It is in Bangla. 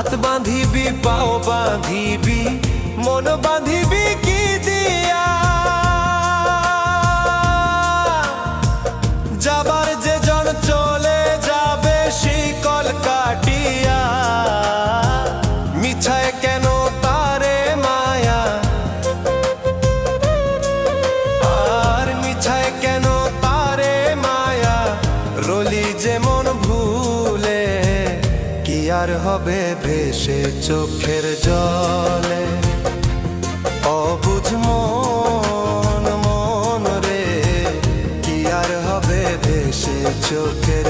হাত বাঁধিবি পাও বাঁধিবি মন বাঁধিবি কি দিয়া যাবার যে জন চলে যাবে শিকল কাটিয়া মিছায় কেন তারে মায়া আর মিছায় কেন তারে মায়া রলি যেমন ভুলে কি আর হবে ভেসে চোখের জলে অবুঝ মন মন রে কি আর হবে ভেসে চোখের